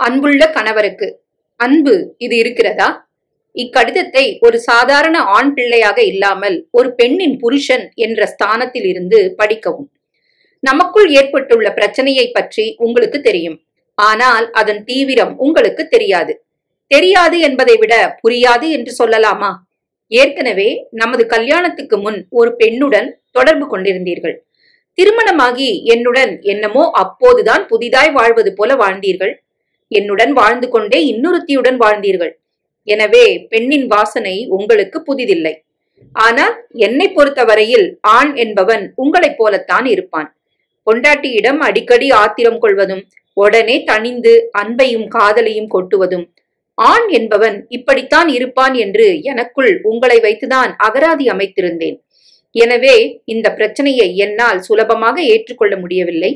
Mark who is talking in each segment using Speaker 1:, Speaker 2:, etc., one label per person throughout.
Speaker 1: அன்புள்ள கணவருக்கு அன்பு இது இருக்கிறதா? இக்கடிதத்தை ஒரு சாதாரண ஆண் பிள்ளையாக இல்லாமல் ஒரு பெண்ணின் புருஷன் என்ற ஸ்தானத்தில் இருந்து படிக்கவும். நமக்குள் ஏற்பட்டுள்ள பிரச்சனையை பற்றி உங்களுக்கு தெரியும். ஆனால் அதன் தீவிரம் உங்களுக்கு தெரியாது. தெரியாது என்பதை விட புரியாது என்று சொல்லலாமா? ஏற்கனவே நமது கல்யாணத்துக்கு முன் ஒரு பெண்ணுடன் தொடர்பு கொண்டிருந்தீர்கள். திருமணமாகி என்னுடன் என்னமோ அப்போதுதான் புதிதாய் வாழ்வது போல வாழ்ந்தீர்கள். என்னுடன் வாழ்ந்து கொண்டே இன்னொருத்தியுடன் வாழ்ந்தீர்கள். எனவே பெண்ணின் வாசனை உங்களுக்கு புதிதில்லை. ஆனால் என்னை பொறுத்தவரையில் ஆண் என்பவன் உங்களைப் போலத்தான் இருப்பான். பொண்டாட்டியிடம் அடிக்கடி ஆத்திரம் கொள்வதும் உடனே தணிந்து அன்பையும் காதலையும் கொட்டுவதும். ஆண் என்பவன் இப்படித்தான் இருப்பான் என்று எனக்குள் உங்களை வைத்துதான் அகராதி அமைத்திருந்தேன். எனவே இந்த பிரச்சனையை என்னால் சுலபமாக ஏற்றுக்கொள்ள முடியவில்லை.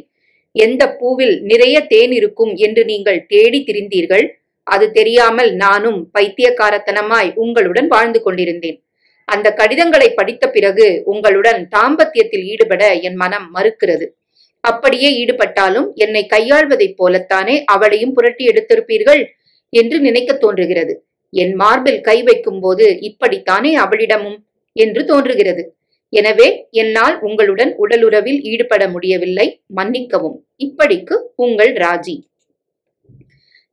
Speaker 1: எந்த பூவில் நிறைய தேன் இருக்கும் என்று நீங்கள் தேடி திரிந்தீர்கள். அது தெரியாமல் நானும் பைத்தியக்காரத்தனமாய் உங்களுடன் வாழ்ந்து கொண்டிருந்தேன். அந்த கடிதங்களை படித்த பிறகு உங்களுடன் தாம்பத்தியத்தில் ஈடுபட என் மனம் மறுக்கிறது. அப்படியே ஈடுபட்டாலும் என்னை கையாள்வதைப் போலத்தானே அவளையும் புரட்டி எடுத்திருப்பீர்கள் என்று நினைக்க தோன்றுகிறது. என் மார்பில் கை வைக்கும் போது இப்படித்தானே அவளிடமும் என்று தோன்றுகிறது. எனவே என்னால் உங்களுடன் உடலுறவில் ஈடுபட முடியவில்லை. மன்னிக்கவும். இப்படிக்கு உங்கள் ராஜி.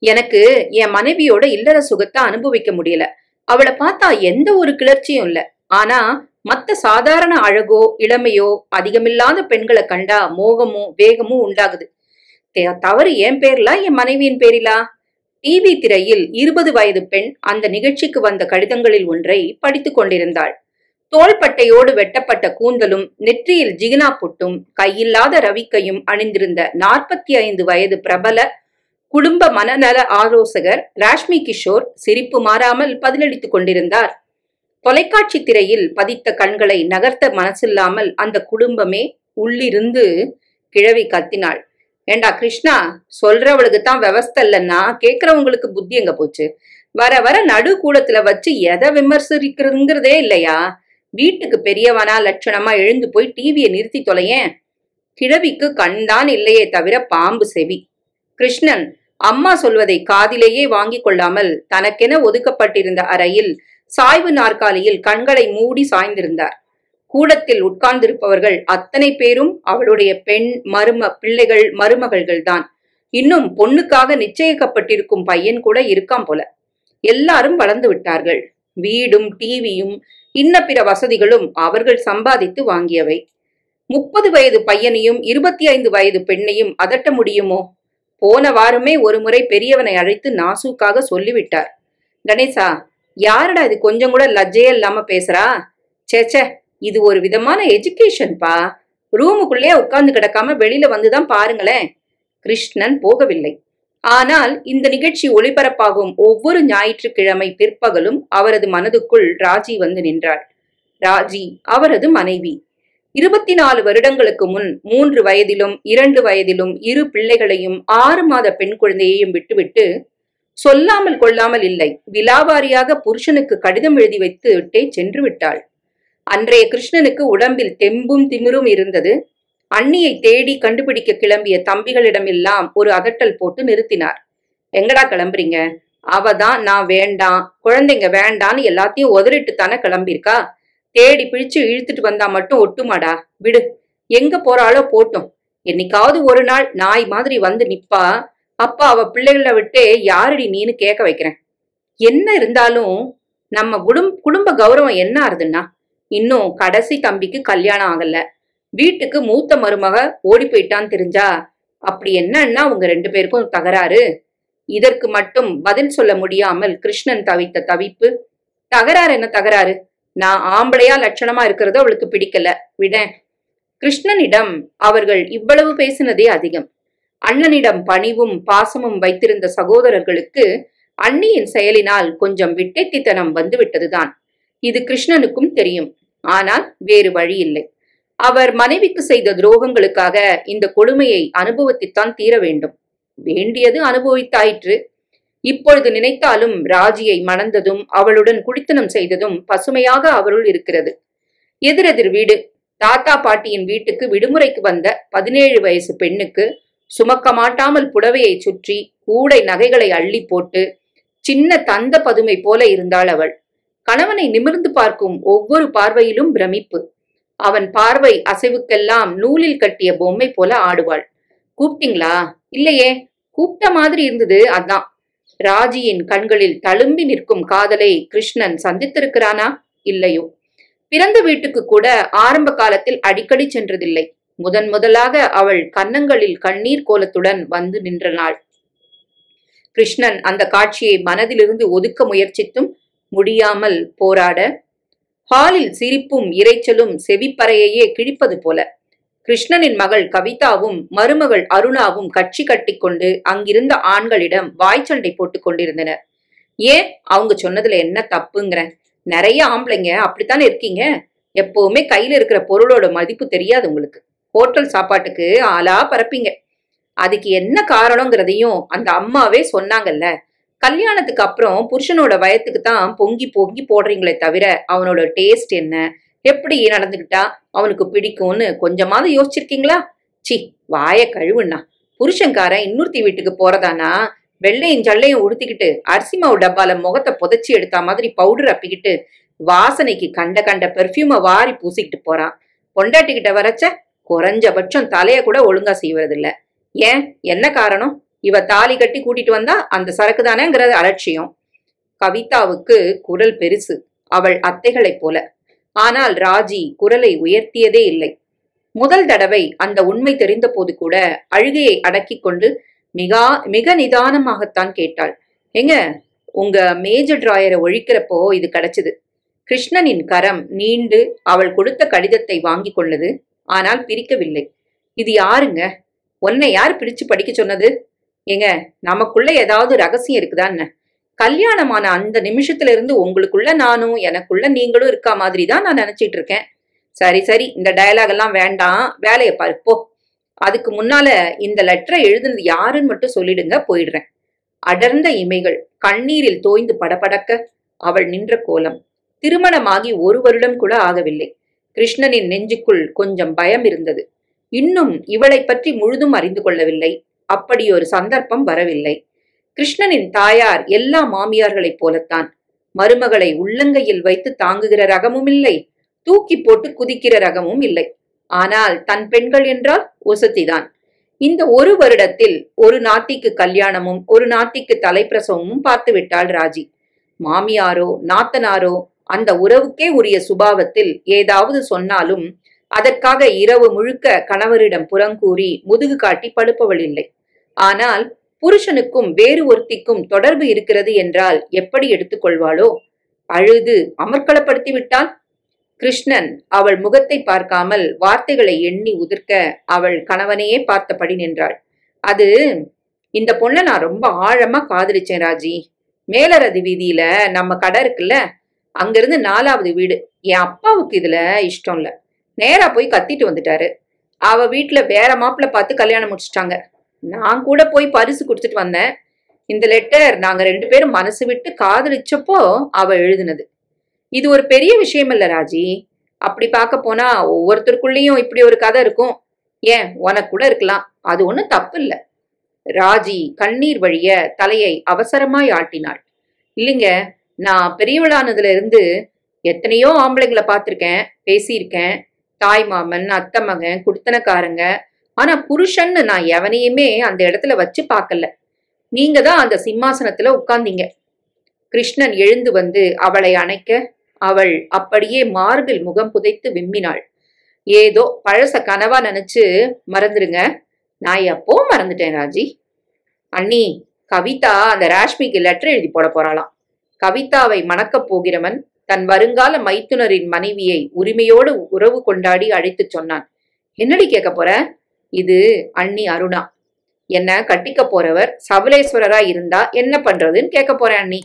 Speaker 1: எனக்கு என் மனைவியோட இல்லற சுகத்தை அனுபவிக்க முடியல. அவளை பார்த்தா எந்த ஒரு கிளர்ச்சியும் இல்ல. ஆனா மத்த சாதாரண அழகோ இளமையோ அதிகமில்லாத பெண்களை கண்டா மோகமும் வேகமும் உண்டாகுது. தவறு என் பேர்லா என் மனைவியின் பேரிலா? டிவி திரையில் 20 வயது பெண் அந்த நிகழ்ச்சிக்கு வந்த கடிதங்களில் ஒன்றை படித்துக் கொண்டிருந்தாள். தோள்பட்டையோடு வெட்டப்பட்ட கூந்தலும் நெற்றியில் ஜிகினா புட்டும் கையில்லாத ரவிக்கையும் அணிந்திருந்த 45 வயது பிரபல குடும்ப மனநல ஆலோசகர் ராஷ்மி கிஷோர் சிரிப்பு மாறாமல் பதிலளித்துக் கொண்டிருந்தார். தொலைக்காட்சி திரையில் பதித்த கண்களை நகர்த்த மனசில்லாமல் அந்த குடும்பமே உள்ளிருந்து கிழவி கத்தினாள். ஏண்டா கிருஷ்ணா, சொல்றவளுக்கு தான் விவஸ்தை இல்லைன்னா கேட்கறவங்களுக்கு புத்தி எங்க போச்சு? வர வர நடு கூடத்துல வச்சு எதை விமர்சிக்கிறதுங்கிறதே இல்லையா? வீட்டுக்கு பெரியவனா லட்சணமா எழுந்து போய் டிவியை நிறுத்தி தொலையேன். கிழவிக்கு கண்தான் இல்லையே தவிர பாம்பு செவி. கிருஷ்ணன் அம்மா சொல்வதை காதிலேயே வாங்கி கொள்ளாமல் தனக்கென ஒதுக்கப்பட்டிருந்த அறையில் சாய்வு நாற்காலியில் கண்களை மூடி சாய்ந்திருந்தார். கூடத்தில் உட்கார்ந்திருப்பவர்கள் அத்தனை பேரும் அவளுடைய பெண் பிள்ளைகள் மருமகள்கள் தான். இன்னும் பொண்ணுக்காக நிச்சயிக்கப்பட்டிருக்கும் பையன் கூட இருக்காம் போல. எல்லாரும் வளர்ந்து விட்டார்கள். வீடும் டிவியும் இன்ன பிற வசதிகளும் அவர்கள் சம்பாதித்து வாங்கியவை. 30 வயது பையனையும் 25 வயது பெண்ணையும் அதட்ட முடியுமோ? போன வாரமே ஒரு முறை பெரியவனை அழைத்து நாசூக்காக சொல்லிவிட்டார். கணேசா, யாரடா இது கொஞ்சம் கூட லஜ்ஜையே இல்லாம பேசுறா? சேச்சே, இது ஒரு விதமான எஜுகேஷன்பா. ரூமுக்குள்ளே உட்கார்ந்து கிடக்காம வெளியில வந்துதான் பாருங்களேன். கிருஷ்ணன் போகவில்லை. ஆனால் இந்த நிகழ்ச்சி ஒளிபரப்பாகும் ஒவ்வொரு ஞாயிற்றுக்கிழமை பிற்பகலும் அவரது மனதுக்குள் ராஜி வந்து நின்றாள். ராஜி அவரது மனைவி. 24 வருடங்களுக்கு முன் 3 வயதிலும் 2 வயதிலும் 2 பிள்ளைகளையும் 6 மாத பெண் குழந்தையையும் விட்டுவிட்டு சொல்லாமல் கொள்ளாமல் இல்லை, விலாவாரியாக புருஷனுக்கு கடிதம் எழுதி வைத்து விட்டே சென்று விட்டாள். அன்றைய கிருஷ்ணனுக்கு உடம்பில் தெம்பும் திமிரும் இருந்தது. அண்ணியை தேடி கண்டுபிடிக்க கிளம்பிய தம்பிகளிடமெல்லாம் ஒரு அதட்டல் போட்டு நிறுத்தினார். எங்கடா கிளம்புறீங்க? அவதான் நான் வேண்டாம், குழந்தைங்க வேண்டான்னு எல்லாத்தையும் உதறிட்டு தானே கிளம்பியிருக்கா. தேடி பிடிச்சு இழுத்துட்டு வந்தா மட்டும் ஒட்டுமாடா? விடு, எங்க போறாளோ போட்டும். என்னைக்காவது ஒரு நாள் நாய் மாதிரி வந்து நிப்பா. அப்பா அவ பிள்ளைகளை விட்டு யாரடி நீன்னு கேட்க வைக்கிறேன். என்ன இருந்தாலும் நம்ம குடும்ப கௌரவம் என்ன ஆறுதுன்னா, இன்னும் கடைசி தம்பிக்கு கல்யாணம் ஆகல, வீட்டுக்கு மூத்த மருமக ஓடி போயிட்டான்னு தெரிஞ்சா அப்படி என்னன்னா உங்க 2 பேருக்கும் தகராறு. இதற்கு மட்டும் பதில் சொல்ல முடியாமல் கிருஷ்ணன் தவித்த தவிப்பு. தகராறு என்ன தகராறு? நான் ஆம்பளையா லட்சணமா இருக்கிறது அவளுக்கு பிடிக்கல, விட. கிருஷ்ணனிடம் அவர்கள் இவ்வளவு பேசினதே அதிகம். அண்ணனிடம் பணிவும் பாசமும் வைத்திருந்த சகோதரர்களுக்கு அண்ணியின் செயலினால் கொஞ்சம் விட்டெட்டித்தனம் வந்துவிட்டதுதான். இது கிருஷ்ணனுக்கும் தெரியும். ஆனால் வேறு வழி இல்லை. அவர் மனைவிக்கு செய்த துரோகங்களுக்காக இந்த கொடுமையை அனுபவித்துத்தான் தீர வேண்டும். வேண்டியது அனுபவித்தாயிற்று. இப்பொழுது நினைத்தாலும் ராஜியை மணந்ததும் அவளுடன் குடித்தனம் செய்ததும் பசுமையாக அவருள் இருக்கிறது. எதிரெதிர் வீடு. தாத்தா பாட்டியின் வீட்டுக்கு விடுமுறைக்கு வந்த 17 வயசு பெண்ணுக்கு சுமக்க மாட்டாமல் புடவையை சுற்றி கூடை நகைகளை அள்ளி போட்டு சின்ன தந்த பதுமை போல இருந்தாள் அவள். கணவனை நிமிர்ந்து பார்க்கும் ஒவ்வொரு பார்வையிலும் பிரமிப்பு. அவன் பார்வை அசைவுக்கெல்லாம் நூலில் கட்டிய பொம்மை போல ஆடுவாள். கூப்பிட்டீங்களா? இல்லையே. கூப்பிட்ட மாதிரி இருந்தது, அதான். ராஜியின் கண்களில் தழும்பி நிற்கும் காதலை கிருஷ்ணன் சந்தித்திருக்கிறானா? இல்லையோ. பிறந்த வீட்டுக்கு கூட ஆரம்ப காலத்தில் அடிக்கடி சென்றதில்லை. முதலாக அவள் கன்னங்களில் கண்ணீர் கோலத்துடன் வந்து நின்ற நாள். கிருஷ்ணன் அந்த காட்சியை மனதிலிருந்து ஒதுக்க முயற்சித்தும் முடியாமல் போராட, ஹாலில் சிரிப்பும் இரைச்சலும் செவிப்பறையையே கிழிப்பது போல. கிருஷ்ணனின் மகள் கவிதாவும் மருமகள் அருணாவும் கட்சி கட்டிக்கொண்டு அங்கிருந்த ஆண்களிடம் வாய்ச்சண்டை போட்டுக் கொண்டிருந்தனர். ஏன், அவங்க சொன்னதுல என்ன தப்புங்கிற? நிறைய ஆம்பளைங்க அப்படித்தானே இருக்கீங்க. எப்பவுமே கையில இருக்கிற பொருளோட மதிப்பு தெரியாது உங்களுக்கு. ஹோட்டல் சாப்பாட்டுக்கு ஆளா பரப்பீங்க. அதுக்கு என்ன காரணங்கிறதையும் அந்த அம்மாவே சொன்னாங்கல்ல. கல்யாணத்துக்கு அப்புறம் புருஷனோட வயத்துக்கு தான் பொங்கி பொங்கி போடுறீங்களே தவிர அவனோட டேஸ்ட் என்ன, எப்படி நடந்துக்கிட்டா அவனுக்கு பிடிக்கும்னு கொஞ்சமாவது யோசிச்சிருக்கீங்களா? சி, வாய கழுவுண்ணா. புருஷன்காரன் இன்னொருத்தி வீட்டுக்கு போறதானா வெள்ளையும் ஜல்லையும் உடுத்திக்கிட்டு அரிசி மாவு டப்பால முகத்தை புதைச்சி எடுத்தா மாதிரி பவுடர் அப்பிக்கிட்டு வாசனைக்கு கண்ட கண்ட பெர்ஃபியூமை வாரி பூசிக்கிட்டு போறான். பொண்டாட்டிக்கிட்ட வரச்ச குறைஞ்சபட்சம் தலைய கூட ஒழுங்கா செய்வதில்ல. ஏன், என்ன காரணம்? இவ தாலி கட்டி கூட்டிட்டு வந்தா அந்த சரக்கு தானேங்கிறது அலட்சியம். கவிதாவுக்கு குரல் பெருசு, அவள் அத்தைகளைப் போல. ஆனால் ராஜி குரலை உயர்த்தியதே இல்லை. முதல் தடவை அந்த உண்மை தெரிந்த போது கூட அழுகையை அடக்கி கொண்டு மிக நிதானமாகத்தான் கேட்டாள். எங்க, உங்க மேஜர் டிராயரை ஒழிக்கிறப்போ இது கிடைச்சது. கிருஷ்ணனின் கரம் நீண்டு அவள் கொடுத்த கடிதத்தை வாங்கி கொண்டது. ஆனால் பிரிக்கவில்லை. இது யாருங்க? உன்னை யார் பிடிச்சு படிக்க சொன்னது? ஏங்க, நமக்குள்ள ஏதாவது ரகசியம் இருக்குதான்னு? கல்யாணமான அந்த நிமிஷத்துல இருந்து உங்களுக்குள்ள நானும் எனக்குள்ள நீங்களும் இருக்கா மாதிரி தான் நான் நினைச்சிட்டு இருக்கேன். சரி சரி, இந்த டயலாக் எல்லாம் வேண்டாம், வேலையை பாரு போ. அதுக்கு முன்னால இந்த லெட்டரை எழுதுனது யாருன்னு மட்டும் சொல்லிடுங்க, போயிடுறேன். அடர்ந்த இமைகள் கண்ணீரில் தோய்ந்து படபடக்க அவள் நின்ற கோலம். திருமணமாகி 1 வருடம் கூட ஆகவில்லை. கிருஷ்ணனின் நெஞ்சுக்குள் கொஞ்சம் பயம் இருந்தது. இன்னும் இவளை பற்றி முழுதும் அறிந்து கொள்ளவில்லை. அப்படி ஒரு சந்தர்ப்பம் வரவில்லை. கிருஷ்ணனின் தாயார் எல்லா மாமியார்களைப் போலத்தான். மருமகளை உள்ளங்கையில் வைத்து தாங்குகிற ரகமும் இல்லை, தூக்கி போட்டு குதிக்கிற ரகமும் இல்லை. ஆனால் தன் பெண்கள் என்றால் ஒசத்திதான். இந்த 1 வருடத்தில் ஒரு நாத்திக்கு கல்யாணமும் ஒரு நாத்திக்கு தலைப்பிரசவமும் பார்த்து விட்டாள் ராஜி. மாமியாரோ நாத்தனாரோ அந்த உறவுக்கே உரிய சுபாவத்தில் ஏதாவது சொன்னாலும் அதற்காக இரவு முழுக்க கணவரிடம் புறங்கூறி முதுகு காட்டி படுப்பவள் இல்லை. ஆனால் புருஷனுக்கும் வேறு ஒருத்திக்கும் தொடர்பு இருக்கிறது என்றால் எப்படி எடுத்துக்கொள்வாளோ? அழுது அமர்க்களப்படுத்தி விட்டாள். கிருஷ்ணன் அவள் முகத்தை பார்க்காமல் வார்த்தைகளை எண்ணி உதிர்க்க அவள் கணவனையே பார்த்தபடி நின்றாள். அது, இந்த பொண்ணை நான் ரொம்ப ஆழமா காதலிச்சேன் ராஜி. மேலரதி வீதியில நம்ம கடை இருக்குல்ல, அங்கிருந்து 4வது வீடு. என் அப்பாவுக்கு இதுல இஷ்டம் இல்ல. நேரா போய் கத்திட்டு வந்துட்டாரு. அவ வீட்டுல வேற மாப்பிள்ள பார்த்து கல்யாணம் முடிச்சிட்டாங்க. நான் கூட போய் பரிசு கொடுத்துட்டு வந்தேன். இந்த லெட்டர் நாங்க 2 பேரும் மனசு விட்டு காதலிச்சப்போ அவ எழுதுனது. இது ஒரு பெரிய விஷயம் இல்ல ராஜி. அப்படி பார்க்க போனா ஒவ்வொருத்தருக்குள்ளேயும் இப்படி ஒரு கதை இருக்கும். ஏன், உனக்கு கூட இருக்கலாம். அது ஒண்ணும் தப்பு இல்ல. ராஜி கண்ணீர் வழிய தலையை அவசரமாய் ஆட்டினாள். இல்லைங்க, நான் பெரியவளானதுல இருந்து எத்தனையோ ஆம்பளைங்களை பார்த்திருக்கேன், பேசியிருக்கேன். தாய் மாமன், அத்தை மகன், குடுத்தனக்காரங்க. ஆனா புருஷன்னு நான் எவனையுமே அந்த இடத்துல வச்சு பார்க்கல. நீங்க தான் அந்த சிம்மாசனத்துல உட்கார்ந்தீங்க. கிருஷ்ணன் எழுந்து வந்து அவளை அணைக்க அவள் அப்படியே மார்பில் முகம் புதைத்து விம்மினாள். ஏதோ பழச கனவா நினைச்சு மறந்துடுங்க. நான் எப்போ மறந்துட்டேன் ராஜி. அண்ணி, கவிதா அந்த ராஷ்மிக்கு லெட்டர் எழுதி போட போறாளாம். கவிதாவை மணக்கப் போகிறவன் தன் வருங்கால மைத்துனரின் மனைவியை உரிமையோடு உறவு கொண்டாடி அழைத்து சொன்னான். என்னடி கேட்க போற? இது அண்ணி அருணா. என்ன கட்டிக்க போறவர் சபலேஸ்வரரா இருந்தா என்ன பண்றதுன்னு கேட்க போறேன் அண்ணி.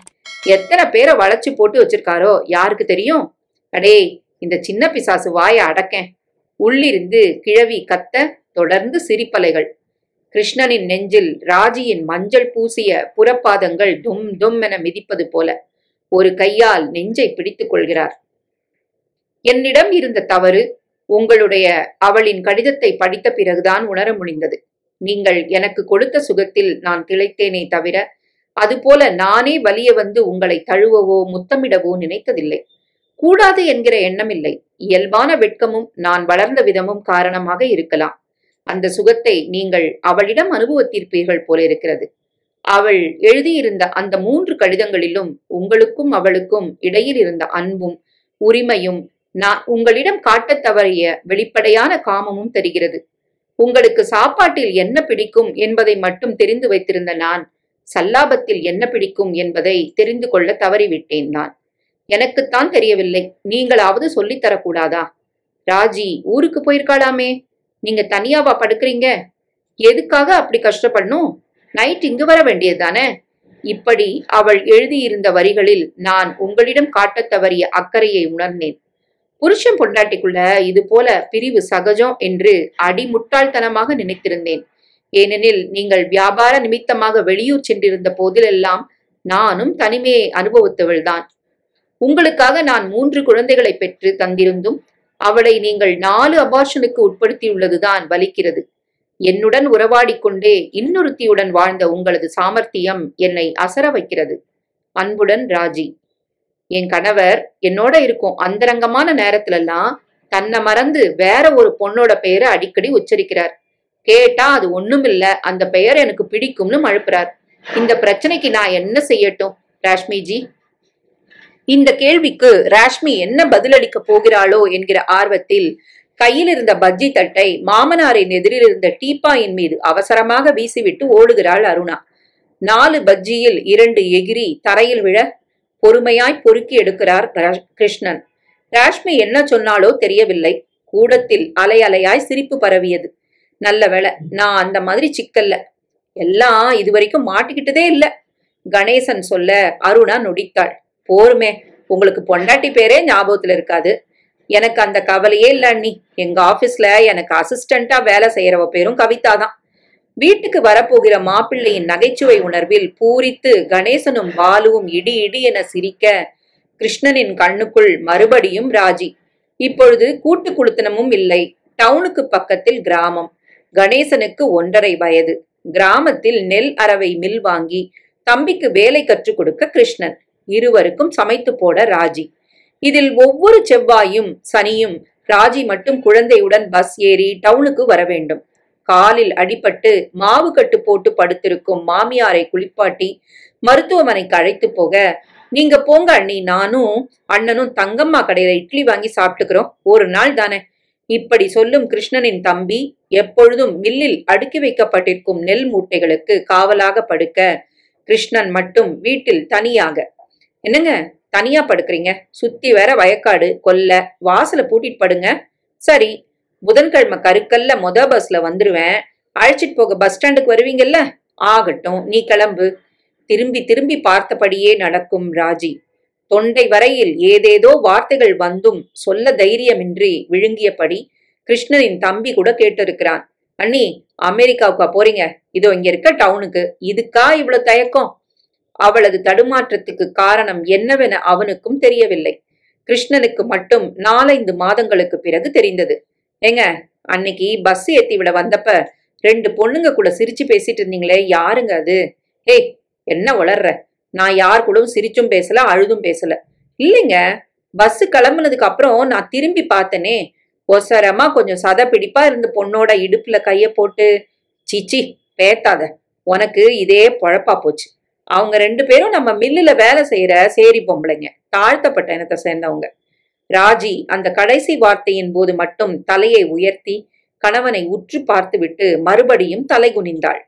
Speaker 1: எத்தனை பேரை வளைச்சு போட்டு வச்சிருக்காரோ யாருக்கு தெரியும்? அடே, இந்த சின்ன பிசாசு வாய அடக்கேன். உள்ளிருந்து கிழவி கத்த தொடர்ந்து சிரிப்பலைகள். கிருஷ்ணனின் நெஞ்சில் ராஜியின் மஞ்சள் பூசிய புறப்பாதங்கள் தும் தும் என மிதிப்பது போல ஒரு கையால் நெஞ்சை பிடித்துக் கொள்கிறார். என்னிடம் இருந்த தவறு உங்களுடைய அவளின் கடிதத்தை படித்த பிறகுதான் உணர முடிந்தது. நீங்கள் எனக்கு கொடுத்த சுகத்தில் நான் திளைத்தேனே தவிர, அதுபோல நானே வலிய வந்து உங்களை தழுவவோ முத்தமிடவோ நினைத்ததில்லை. கூடாது என்கிற எண்ணமில்லை. இயல்பான வெட்கமும் நான் வளர்ந்த விதமும் காரணமாக இருக்கலாம். அந்த சுகத்தை நீங்கள் அவளிடம் அனுபவித்திருப்பீர்கள் போல இருக்கிறது. அவள் எழுதியிருந்த அந்த 3 கடிதங்களிலும் உங்களுக்கும் அவளுக்கும் இடையில் இருந்த அன்பும் உரிமையும் நான் உங்களிடம் காட்டத் தவறிய வெளிப்படையான காமமும் தெரிகிறது. உங்களுக்கு சாப்பாட்டில் என்ன பிடிக்கும் என்பதை மட்டும் தெரிந்து வைத்திருந்த நான் சல்லாபத்தில் என்ன பிடிக்கும் என்பதை தெரிந்து கொள்ள தவறிவிட்டேன். நான் எனக்குத்தான் தெரியவில்லை. நீங்களாவது சொல்லித்தரக்கூடாதா? ராஜி ஊருக்கு போயிருக்காளாமே, நீங்க தனியாவா படுக்கிறீங்க? எதுக்காக அப்படி கஷ்டப்படணும்? நைட் இங்கு வர வேண்டியதுதானே? இப்படி அவள் எழுதியிருந்த வரிகளில் நான் உங்களிடம் காட்டத் தவறிய அக்கறையை உணர்ந்தேன். புருஷன் பொண்டாட்டிக்குள்ள இது போல பிரிவு சகஜம் என்று அடிமுட்டாள்தனமாக நினைத்திருந்தேன். ஏனெனில் நீங்கள் வியாபார நிமித்தமாக வெளியூர் சென்றிருந்த போதிலெல்லாம் நானும் தனிமையை அனுபவித்தவள்தான். உங்களுக்காக நான் 3 குழந்தைகளை பெற்று தந்திருந்தும் அவளை நீங்கள் 4 அபார்ஷனுக்கு உட்படுத்தியுள்ளதுதான் வலிக்கிறது. என்னுடன் உறவாடிக்கொண்டே இன்னொருத்தியுடன் வாழ்ந்த உங்களது சாமர்த்தியம் என்னை அசர வைக்கிறது. அன்புடன் ராஜி. என் கணவர் என்னோட இருக்கும் அந்தரங்கமான நேரத்திலெல்லாம் தன்னை மறந்து வேற ஒரு பொண்ணோட பெயரை அடிக்கடி உச்சரிக்கிறார். கேட்டா அது ஒண்ணுமில்ல, அந்த பெயர் எனக்கு பிடிக்கும்னு மழுப்புறார். இந்த பிரச்சனைக்கு நான் என்ன செய்யட்டும் ராஷ்மிஜி? இந்த கேள்விக்கு ராஷ்மி என்ன பதிலளிக்க போகிறாளோ என்கிற ஆர்வத்தில் கையில் இருந்த பஜ்ஜி தட்டை மாமனாரின் எதிரில் இருந்த டீப்பாயின் மீது அவசரமாக வீசிவிட்டு ஓடுகிறாள் அருணா. 4 பஜ்ஜியில் 2 எகிரி தரையில் விழ பொறுமையாய் பொறுக்கி எடுக்கிறார் கிருஷ்ணன். ராஷ்மி என்ன சொன்னாலோ தெரியவில்லை. கூடத்தில் அலை அலையாய் சிரிப்பு பரவியது. நல்ல வேளை நான் அந்த மாதிரி சிக்கல்ல. எல்லாம் இதுவரைக்கும் மாட்டிக்கிட்டதே இல்ல. கணேசன் சொல்ல அருணா நொடித்தாள். போருமே, உங்களுக்கு பொண்டாட்டி பேரே ஞாபகத்துல இருக்காது. எனக்கு அந்த கவலையே இல்ல அண்ணி. எங்க ஆபீஸ்ல எனக்கு அசிஸ்டண்டா வேலை செய்யறவ பேரும் கவிதாதான். வீட்டுக்கு வரப்போகிற மாப்பிள்ளையின் நகைச்சுவை உணர்வில் பூரித்து கணேசனும் பாலுவும் இடி இடி என சிரிக்க கிருஷ்ணனின் கண்ணுக்குள் மறுபடியும் ராஜி. இப்பொழுது கூட்டு குளுத்தனமும் இல்லை. டவுனுக்கு பக்கத்தில் கிராமம். கணேசனுக்கு 1.5 வயது. கிராமத்தில் நெல் அரவை மில் வாங்கி தம்பிக்கு வேலை கற்றுக் கொடுக்க கிருஷ்ணன். இருவருக்கும் சமைத்து போட ராஜி. இதில் ஒவ்வொரு செவ்வாயும் சனியும் ராஜி மட்டும் குழந்தையுடன் பஸ் ஏறி டவுனுக்கு வர வேண்டும். காலில் அடிபட்டு மாவு கட்டு போட்டு படுத்திருக்கும் மாமியாரை குளிப்பாட்டி மருத்துவமனைக்கு அழைத்து போக, நீங்க போங்க அண்ணி, நானும் அண்ணனும் தங்கம்மா கடையில இட்லி வாங்கி சாப்பிட்டுக்கிறோம், ஒரு நாள் தானே. இப்படி சொல்லும் கிருஷ்ணனின் தம்பி எப்பொழுதும் மில்லில் அடுக்கி வைக்கப்பட்டிருக்கும் நெல் மூட்டைகளுக்கு காவலாக படுக்க, கிருஷ்ணன் மட்டும் வீட்டில் தனியாக. என்னங்க தனியா படுக்கிறீங்க? சுத்தி வேற வயக்காடு கொல்ல, வாசல பூட்டிட்டு படுங்க. சரி, புதன்கிழமை கருக்கல்ல பஸ்ல வந்துருவேன். அழைச்சிட்டு போக பஸ் ஸ்டாண்டுக்கு வருவீங்கல்ல? ஆகட்டும், நீ கிளம்பு. திரும்பி திரும்பி பார்த்தபடியே நடக்கும் ராஜி. தொண்டை வரையில் ஏதேதோ வார்த்தைகள் வந்தும் சொல்ல தைரியமின்றி விழுங்கியபடி கிருஷ்ணனின் தம்பி கூட கேட்டிருக்கிறான். அண்ணி, அமெரிக்காவுக்கா போறீங்க? இதோ இங்க இருக்க டவுனுக்கு. இதுக்கா இவ்வளவு தயக்கம்? அவளது தடுமாற்றத்துக்கு காரணம் என்னவென அவனுக்கும் தெரியவில்லை. கிருஷ்ணனுக்கு மட்டும் 4-5 மாதங்களுக்கு பிறகு தெரிந்தது. ஏங்க, அன்னைக்கு பஸ் ஏத்தி விட வந்தப்ப 2 பொண்ணுங்க கூட சிரிச்சு பேசிட்டு இருந்தீங்களே, யாருங்க அது? ஏய், என்ன வளர்ற? நான் யார் கூடவும் சிரிச்சும் பேசல, அழுதும் பேசல. இல்லைங்க, பஸ் கிளம்புனதுக்கு அப்புறம் நான் திரும்பி பார்த்தனே, ஒசரமா கொஞ்சம் சத பிடிப்பா இருந்து பொண்ணோட இடுப்புல கைய போட்டு. சிச்சி, பேத்தாத, உனக்கு இதே பொழப்பா போச்சு. அவங்க 2 பேரும் நம்ம மில்லுல வேலை செய்யற சேரி பொம்பளைங்க, தாழ்த்தப்பட்ட இனத்தை சேர்ந்தவங்க. ராஜி அந்த கடைசி வார்த்தையின் போது மட்டும் தலையை உயர்த்தி கணவனை உற்று பார்த்துவிட்டு மறுபடியும் தலை குனிந்தாள்.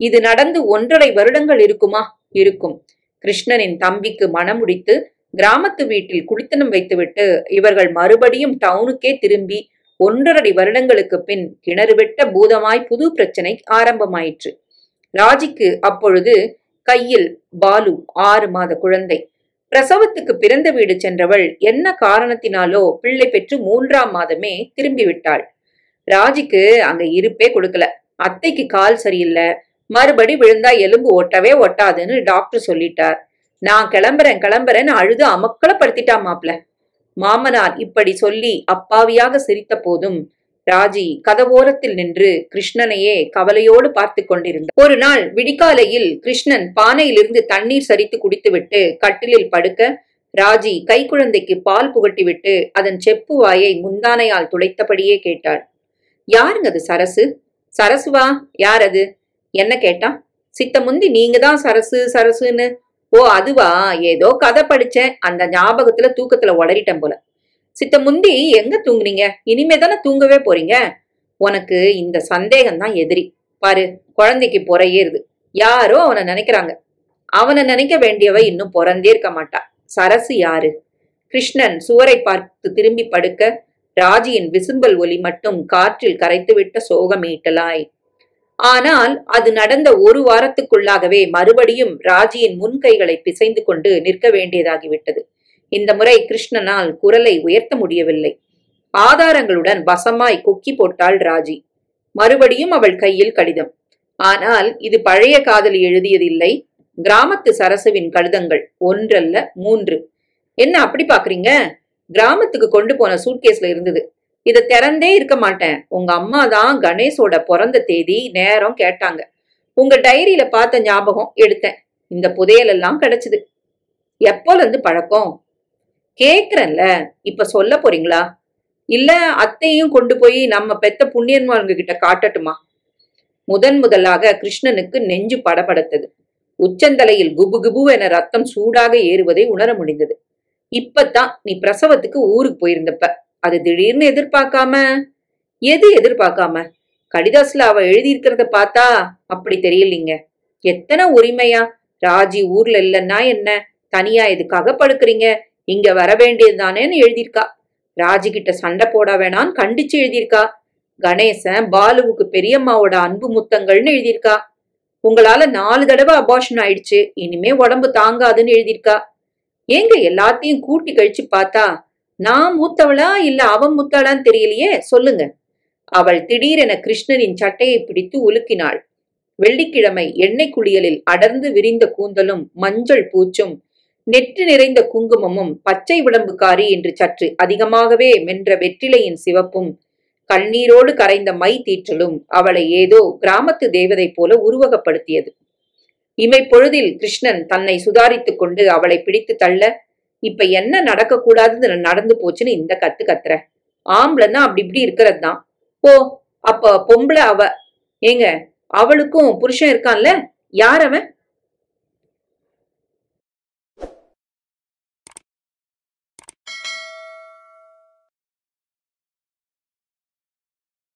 Speaker 1: இது நடந்து 1.5 வருடங்கள் இருக்குமா? இருக்கும். கிருஷ்ணனின் தம்பிக்கு மனமுடித்து கிராமத்து வீட்டில் குடித்தனம் வைத்துவிட்டு இவர்கள் மறுபடியும் டவுனுக்கே திரும்பி 1.5 வருடங்களுக்கு பின் கிணறு வெட்ட பூதமாய் புது பிரச்சனை ஆரம்பமாயிற்று. ராஜிக்கு அப்பொழுது கையில் பாலு 6 மாத குழந்தை. பிரசவத்துக்கு பிறந்த வீடு சென்றவள் என்ன காரணத்தினாலோ பிள்ளை பெற்று 3ஆம் மாதமே திரும்பி விட்டாள். ராஜிக்கு அங்க இருப்பே கொடுக்கல. அத்தைக்கு கால் சரியில்லை, மறுபடி விழுந்தா எலும்பு ஒட்டவே ஒட்டாதுன்னு டாக்டர் சொல்லிட்டார். நான் கிளம்புறேன்னு அழுது அமக்களப்படுத்திட்டா மாப்ள. மாமனார் இப்படி சொல்லி அப்பாவியாக சிரித்த போதும் ராஜி கதவோரத்தில் நின்று கிருஷ்ணனையே கவலையோடு பார்த்து கொண்டிருந்தார். ஒரு நாள் விடிகாலையில் கிருஷ்ணன் பானையிலிருந்து தண்ணீர் சரித்து குடித்துவிட்டு கட்டிலில் படுக்க, ராஜி கைக்குழந்தைக்கு பால் புகட்டிவிட்டு அதன் செப்பு வாயை முந்தானையால் துடைத்தபடியே கேட்டாள். யாருங்க அது? சரசு? சரசுவா? யார் அது? என்ன கேட்டா? சித்த முந்தி நீங்க தான் சரசு சரசுன்னு. ஓ அதுவா? ஏதோ கதை படிச்சேன், அந்த ஞாபகத்துல தூக்கத்துல உளறிட்டேன் போல. சித்த முந்தி எங்க தூங்குனீங்க? இனிமேதானே தூங்கவே போறீங்க. உனக்கு இந்த சந்தேகம்தான் எதிரி. பாரு, குழந்தைக்கு பொறையேறுது. யாரோ அவனை நினைக்கிறாங்க. அவனை நினைக்க வேண்டியவ இன்னும் பிறந்தே இருக்க மாட்டா. சரசு யாரு? கிருஷ்ணன் சுவரை பார்த்து திரும்பி படுக்க, ராஜியின் விசும்பல் ஒலி மட்டும் காற்றில் கரைத்துவிட்ட சோகமீட்டலாய். ஆனால் அது நடந்த ஒரு வாரத்துக்குள்ளாகவே மறுபடியும் ராஜியின் முன்கைகளை பிசைந்து கொண்டு நிற்க வேண்டியதாகிவிட்டது. இந்த முறை கிருஷ்ணனால் குரலை உயர்த்த முடியவில்லை. ஆதாரங்களுடன் வசமாய் கொக்கி போட்டாள் ராஜி. மறுபடியும் அவள் கையில் கடிதம். ஆனால் இது பழைய காதலி எழுதியதில்லை, கிராமத்து சரசுவின் கடிதங்கள். ஒன்றல்ல 3. என்ன அப்படி பாக்குறீங்க? கிராமத்துக்கு கொண்டு போன சூட்கேஸ்ல இருந்தது. இத திறந்தே இருக்க மாட்டேன். உங்க அம்மா தான் கணேஷோட பிறந்த தேதி நேரம் கேட்டாங்க. உங்க டைரியில பார்த்த ஞாபகம் எடுத்தேன். இந்த புதையல் எல்லாம் கிடைச்சது. எப்போல இருந்து பழக்கம்? கேக்குறேன்ல, இப்ப சொல்ல போறீங்களா? இல்ல அத்தையும் கொண்டு போய் நம்ம பெத்த புண்ணியன்மாங்க கிட்ட காட்டட்டுமா? முதலாக கிருஷ்ணனுக்கு நெஞ்சு படபடத்தது. உச்சந்தலையில் குபு குபு என ரத்தம் சூடாக ஏறுவதை உணர முடிந்தது. இப்பதான் நீ பிரசவத்துக்கு ஊருக்கு போயிருந்தப்ப. அது திடீர்னு எதிர்பார்க்காம. எது எதிர்பார்க்காம? கடிதாசுல அவ எழுதியிருக்கிறத பார்த்தா அப்படி தெரியலீங்க. எத்தனை உரிமையா? ராஜி ஊர்ல இல்லன்னா என்ன, தனியா எதுக்காக படுக்கிறீங்க, இங்க வர வேண்டியதுதானேன்னு எழுதியிருக்கா. ராஜி கிட்ட சண்டை போட வேணான்னு கண்டிச்சு எழுதியிருக்கா. கணேசன் பாலுவுக்கு பெரியம்மாவோட அன்பு முத்தங்கள்னு எழுதியிருக்கா. உங்களால 4 தடவை அபார்ஷன் ஆயிடுச்சு, இனிமே உடம்பு தாங்காதுன்னு எழுதியிருக்கா. ஏங்க எல்லாத்தையும் கூட்டி கழிச்சு பார்த்தா நான் மூத்தவளா இல்ல அவன் மூத்தாளான்னு தெரியலையே, சொல்லுங்க. அவள் திடீரென கிருஷ்ணனின் சட்டையை பிடித்து உலுக்கினாள். வெள்ளிக்கிழமை எண்ணெய் குளியலில் அடர்ந்து விரிந்த கூந்தலும் மஞ்சள் பூச்சும் நெற்றி நிறைந்த குங்குமமும் பச்சை விளம்புக்காரி என்று சற்று அதிகமாகவே மென்ற வெற்றிலையின் சிவப்பும் கண்ணீரோடு கரைந்த மை தீற்றலும் அவளை ஏதோ கிராமத்து தேவதை போல உருவகப்படுத்தியது. இமை பொழுதில் கிருஷ்ணன் தன்னை சுதாரித்துக் கொண்டு அவளை பிடித்து தள்ள, இப்ப என்ன நடக்க கூடாதுன்னு நடந்து போச்சுன்னு இந்த கத்து கத்துற? ஆம்பளைன்னா அப்படி இப்படி இருக்கிறது தான். ஓ அப்ப பொம்பளை அவ? ஏங்க அவளுக்கும் புருஷன் இருக்கான்ல, யார் அவன்?